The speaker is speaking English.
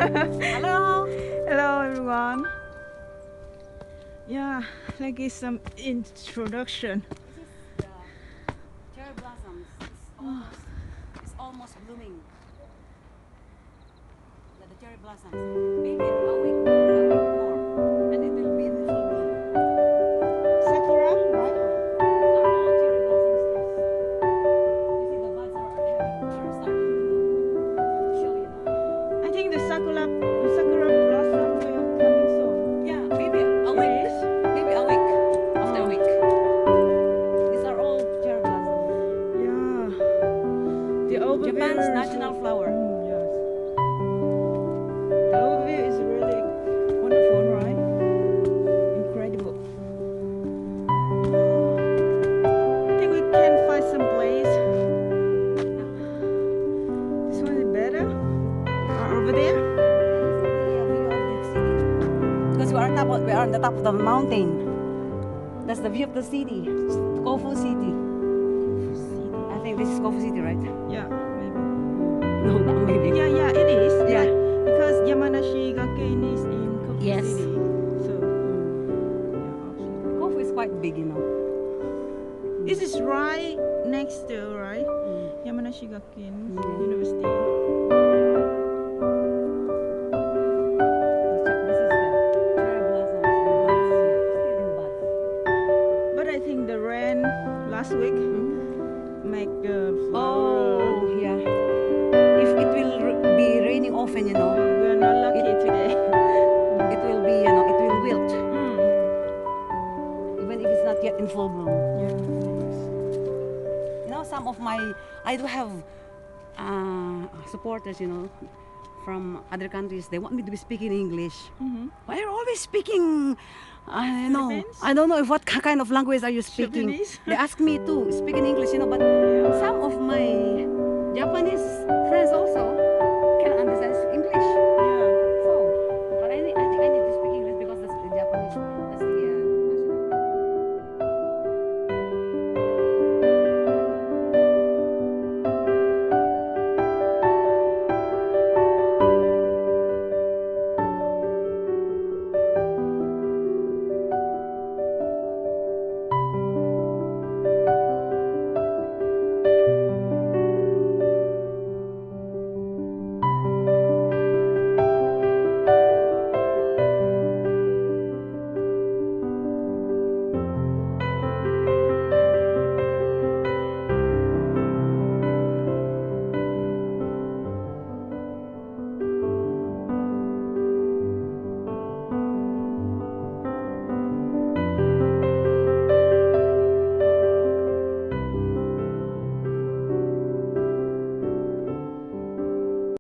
Hello. Hello everyone. Yeah, like it's some introduction. This is the cherry blossoms. It's almost blooming. The cherry blossoms. Maybe a week more, and it will be in full bloom. Sakura, right? These are all cherry blossoms. You see the buds are starting to show. I think the sakura blossom will coming soon. Yeah, maybe a week. Maybe a week. After a week. These are all cherry blossoms. Yeah. The overview Japan's is- national flower. Yes. The overview is really wonderful, right? Incredible. I think we can find some place. This one is better. Over there. Because we are on the top of the mountain. That's the view of the city, Kofu City. I think this is Kofu City, right? Yeah, maybe. No, not maybe. Yeah, it is. Yeah. Because Yamanashi Gakken is in Kofu Yes. City. So, Kofu is quite big, you know. this is right next to, right? Yamanashi Gakken University. This is the cherry blossoms and buds. Still in buds. But I think the rain last week make the flower. Oh, yeah. If it will be raining often, you know, We're not lucky today. it will be, you know, it will wilt. Even if it's not yet in full bloom. Yeah. You know, some of I do have supporters, you know, from other countries. They want me to be speaking English. Why are you always speaking? I know. Philippines? I don't know what kind of language are you speaking. Japanese? They ask me to speak in English, you know, but some of my